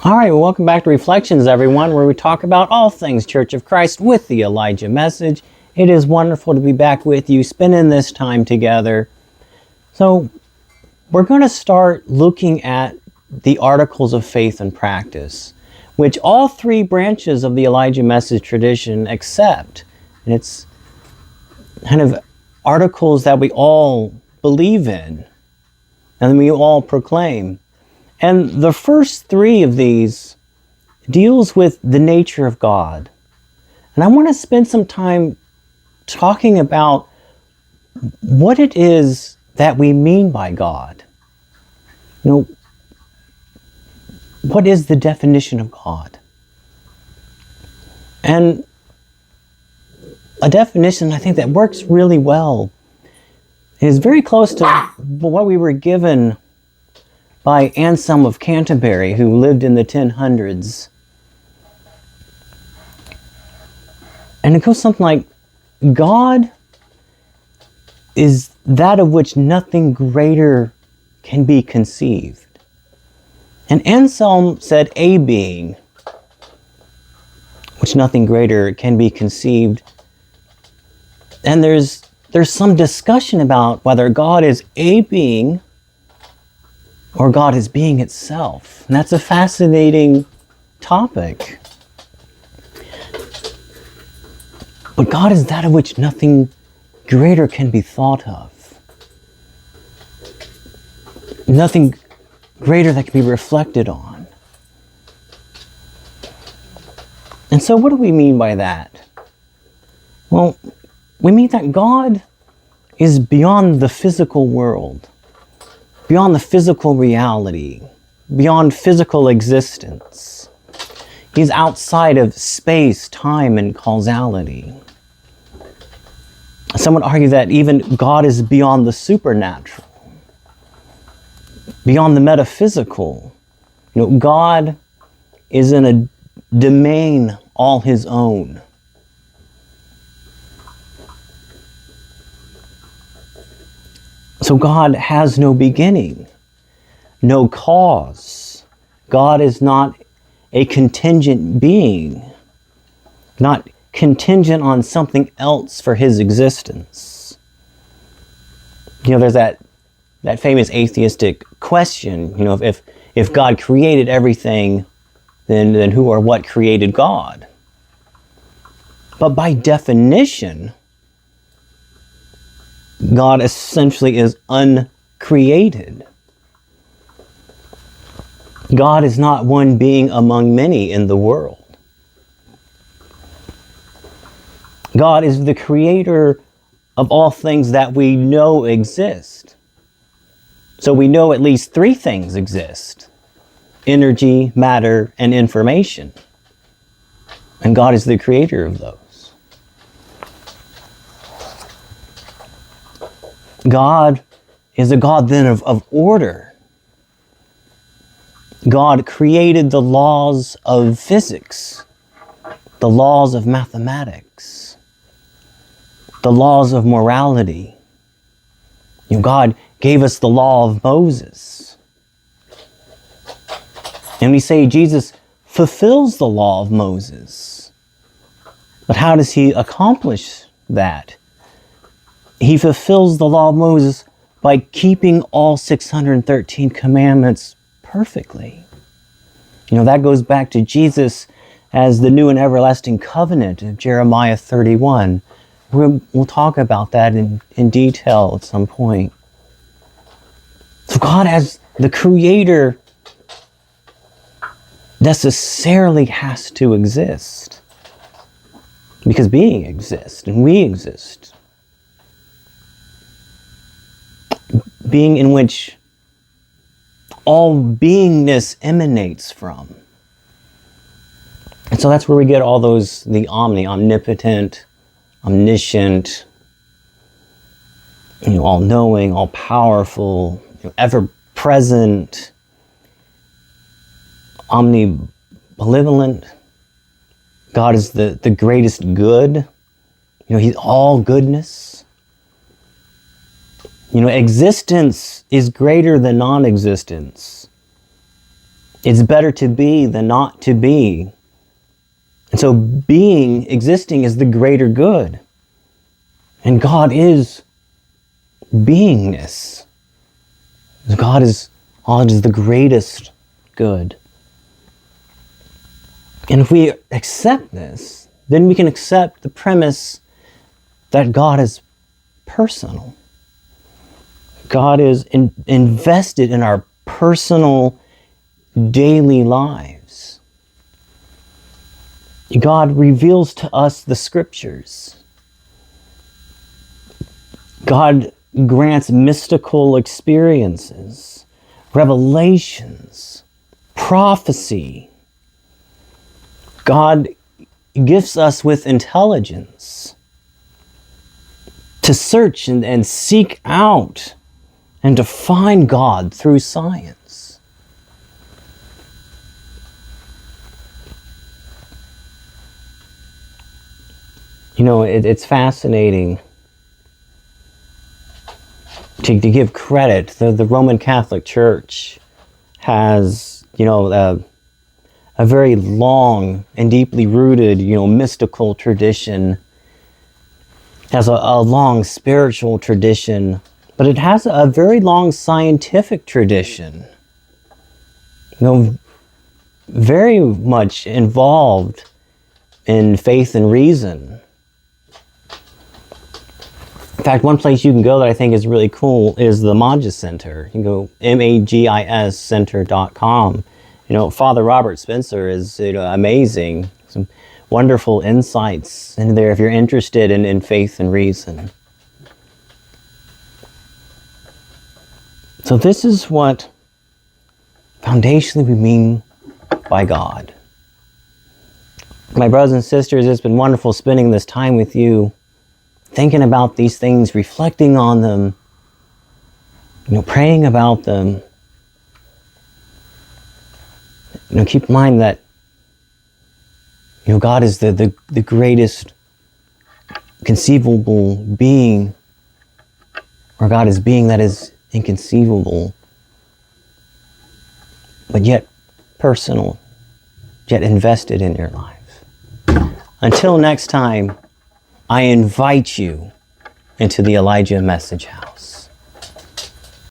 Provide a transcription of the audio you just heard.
All right, well, welcome back to Reflections, everyone, where we talk about all things Church of Christ with the Elijah Message. It is wonderful to be back with you, spending this time together. So, we're going to start looking at the articles of faith and practice, which all three branches of the Elijah Message tradition accept. And it's kind of articles that we all believe in and we all proclaim. And the first three of these deals with the nature of God. And I want to spend some time talking about what it is that we mean by God. You know, what is the definition of God? And a definition I think that works really well is very close to what we were given by Anselm of Canterbury, who lived in the 1000s. And it goes something like, God is that of which nothing greater can be conceived. And Anselm said a being, which nothing greater can be conceived. And there's some discussion about whether God is a being or God is being itself. And that's a fascinating topic. But God is that of which nothing greater can be thought of. Nothing greater that can be reflected on. And so what do we mean by that? Well, we mean that God is beyond the physical world, beyond the physical reality, beyond physical existence. He's outside of space, time, and causality. Some would argue that even God is beyond the supernatural, beyond the metaphysical. You know, God is in a domain all his own. So God has no beginning, no cause. God is not a contingent being, not contingent on something else for his existence. You know, there's that famous atheistic question, you know, if God created everything, then who or what created God? But by definition, God essentially is uncreated. God is not one being among many in the world. God is the creator of all things that we know exist. So we know at least three things exist: energy, matter, and information. And God is the creator of those. God is a God then of order. God created the laws of physics, the laws of mathematics, the laws of morality. You know, God gave us the law of Moses. And we say Jesus fulfills the law of Moses. But how does he accomplish that? He fulfills the law of Moses by keeping all 613 commandments perfectly. You know, that goes back to Jesus as the new and everlasting covenant of Jeremiah 31. We'll talk about that in detail at some point. So God, as the creator, necessarily has to exist. Because being exists and we exist. Being in which all beingness emanates from. And so that's where we get all those, the omnipotent, omniscient, you know, all-knowing, all-powerful, you know, ever-present, omnibenevolent. God is the greatest good. You know, he's all goodness. You know, existence is greater than non-existence. It's better to be than not to be. And so existing is the greater good. And God is beingness. God is the greatest good. And if we accept this, then we can accept the premise that God is personal. God is invested in our personal daily lives. God reveals to us the scriptures. God grants mystical experiences, revelations, prophecy. God gifts us with intelligence to search and seek out and to find God through science. You know, it's fascinating to give credit. The Roman Catholic Church has, a very long and deeply rooted, mystical tradition, has a long spiritual tradition, but it has a very long scientific tradition. Very much involved in faith and reason. In fact, one place you can go that I think is really cool is the Magis Center. You can go MAGIScenter.com. Father Robert Spencer is amazing. Some wonderful insights in there if you're interested in faith and reason. So this is what foundationally we mean by God. My brothers and sisters, it's been wonderful spending this time with you, thinking about these things, reflecting on them, praying about them. Keep in mind that God is the greatest conceivable being, or God is being that is inconceivable, but yet personal, yet invested in your life. Until next time, I invite you into the Elijah Message House.